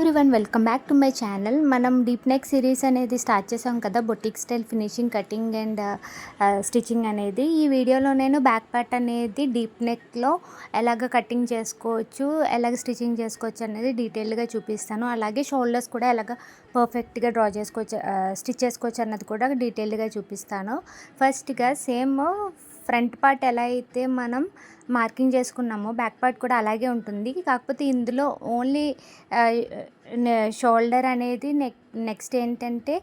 Everyone, welcome back to my channel. మనం deep neck series అనేది start చేసాం కదా, boutique style finishing, cutting and stitching అనేది. ఈ వీడియోలో నేను బ్యాక్ పార్ట్ అనేది డీప్ నెక్లో ఎలాగ కటింగ్ చేసుకోవచ్చు, ఎలాగ స్టిచ్చింగ్ చేసుకోవచ్చు అనేది డీటెయిల్గా చూపిస్తాను. అలాగే షోల్డర్స్ కూడా ఎలాగ పర్ఫెక్ట్గా డ్రా చేసుకోవచ్చు, స్టిచ్ చేసుకోవచ్చు అన్నది కూడా డీటెయిల్గా చూపిస్తాను. ఫస్ట్గా సేమ్ ఫ్రంట్ పార్ట్ ఎలా అయితే మనం మార్కింగ్ చేసుకున్నామో బ్యాక్ పార్ట్ కూడా అలాగే ఉంటుంది. కాకపోతే ఇందులో ఓన్లీ షోల్డర్ అనేది నెక్స్ట్ ఏంటంటే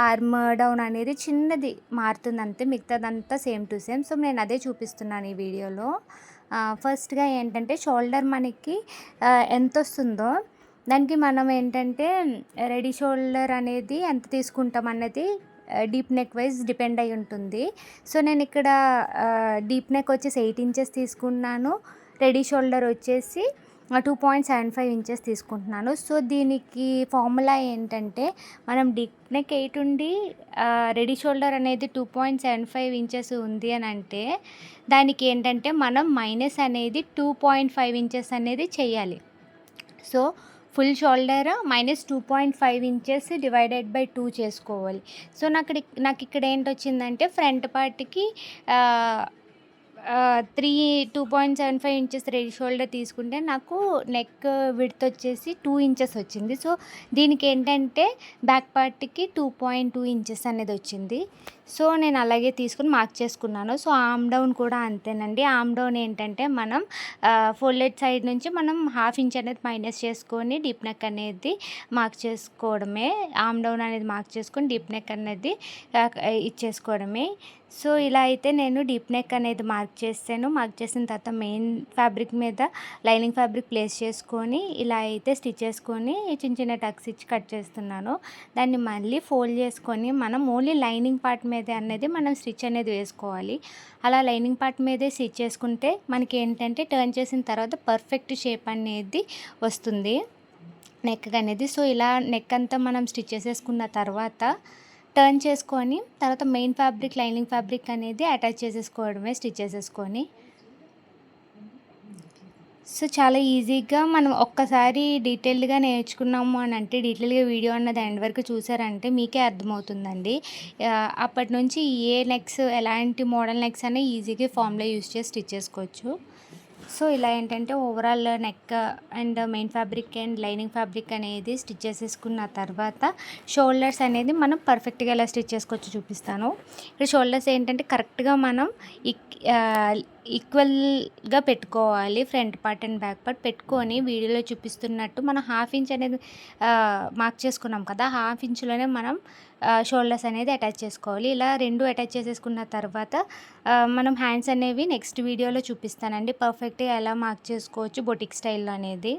ఆర్మ్ డౌన్ అనేది చిన్నది మారుతుంది అంతే, మిగతాదంతా సేమ్ టు సేమ్. సో నేను అదే చూపిస్తున్నాను ఈ వీడియోలో. ఫస్ట్గా ఏంటంటే షోల్డర్ మనకి ఎంత వస్తుందో దానికి మనం ఏంటంటే రెడీ షోల్డర్ అనేది ఎంత తీసుకుంటాం అన్నది డీప్ నెక్ వైజ్ డిపెండ్ అయి ఉంటుంది. సో నేను ఇక్కడ డీప్ నెక్ వచ్చేసి 8 ఇంచెస్ తీసుకున్నాను, రెడీ షోల్డర్ వచ్చేసి 2.75 ఇంచెస్ తీసుకుంటున్నాను. సో దీనికి ఫార్ములా ఏంటంటే మనం డీప్ నెక్ 8 ఉండి రెడీ షోల్డర్ అనేది 2.75 ఇంచెస్ ఉంది అని అంటే దానికి ఏంటంటే మనం మైనస్ అనేది 2.5 ఇంచెస్ అనేది చేయాలి. So full shoulder minus 2.5 inches divided by 2 చేసుకోవాలి. సో నాకు ఇక్కడ ఏంటి వచ్చిందంటే ఫ్రంట్ పార్ట్కి 2.75 ఇంచెస్ రెడీ షోల్డర్ తీసుకుంటే నాకు నెక్ విడ్త్ వచ్చేసి 2 ఇంచెస్ వచ్చింది. సో దీనికి ఏంటంటే బ్యాక్ పార్ట్కి 2.2 ఇంచెస్ అనేది వచ్చింది. సో నేను అలాగే తీసుకుని మార్క్ చేసుకున్నాను. సో ఆర్మ్ డౌన్ కూడా అంతేనండి. ఆర్మ్ డౌన్ ఏంటంటే మనం ఫోల్డెడ్ సైడ్ నుంచి మనం 1/2 ఇంచ్ అనేది మైనస్ చేసుకొని డీప్ నెక్ అనేది మార్క్ చేసుకోవడమే. ఆర్మ్ డౌన్ అనేది మార్క్ చేసుకొని డీప్ నెక్ అనేది ఇచ్చేసుకోవడమే. సో ఇలా అయితే నేను డీప్ నెక్ అనేది మార్క్ చేశాను. మార్క్ చేసిన తర్వాత మెయిన్ ఫ్యాబ్రిక్ మీద లైనింగ్ ఫ్యాబ్రిక్ ప్లేస్ చేసుకొని ఇలా అయితే స్టిచ్ చేసుకొని చిన్న చిన్న టక్స్ ఇచ్చి కట్ చేస్తున్నాను. దాన్ని మళ్ళీ ఫోల్డ్ చేసుకొని మనం ఓన్లీ లైనింగ్ పార్ట్ మీద అనేది మనం స్టిచ్ అనేది వేసుకోవాలి. అలా లైనింగ్ పార్ట్ మీదే స్టిచ్ చేసుకుంటే మనకి ఏంటంటే టర్న్ చేసిన తర్వాత పర్ఫెక్ట్ షేప్ అనేది వస్తుంది నెక్ అనేది. సో ఇలా నెక్ అంతా మనం స్టిచ్ చేసేసుకున్న తర్వాత టర్న్ చేసుకొని తర్వాత మెయిన్ ఫ్యాబ్రిక్ లైనింగ్ ఫ్యాబ్రిక్ అనేది అటాచ్ చేసేసుకోవడమే స్టిచ్ చేసేసుకొని. సో చాలా ఈజీగా మనం ఒక్కసారి డీటెయిల్డ్గా నేర్చుకున్నాము అని అంటే, డీటెయిల్గా వీడియో అన్నది ఎండ్ వరకు చూసారంటే మీకే అర్థమవుతుందండి. అప్పటి నుంచి ఏ నెక్స్ ఎలాంటి మోడల్ నెక్స్ అనే ఈజీగా ఫామ్లో యూస్ చేసి స్టిచ్ చేసుకోవచ్చు. సో ఇలా ఏంటంటే overall neck and main fabric and lining fabric అనేది స్టిచ్ చేసేసుకున్న తర్వాత షోల్డర్స్ అనేది మనం పర్ఫెక్ట్గా ఎలా స్టిచ్ చేసుకోవచ్చు చూపిస్తాను. ఇక్కడ షోల్డర్స్ ఏంటంటే కరెక్ట్గా మనం ఈక్వల్గా పెట్టుకోవాలి. Front part and back part పెట్టుకొని వీడియోలో చూపిస్తున్నట్టు మనం 1/2 ఇంచ్ అనేది మార్క్ చేసుకున్నాం కదా, 1/2 ఇంచులోనే మనం షోల్డర్స్ అనేది అటాచ్ చేసుకోవాలి. ఇలా రెండు అటాచ్ చేసేసుకున్న తర్వాత మనం హ్యాండ్స్ అనేవి నెక్స్ట్ వీడియోలో చూపిస్తానండి పర్ఫెక్ట్గా ఎలా మార్క్ చేసుకోవచ్చు బొటిక్ స్టైల్లో అనేది.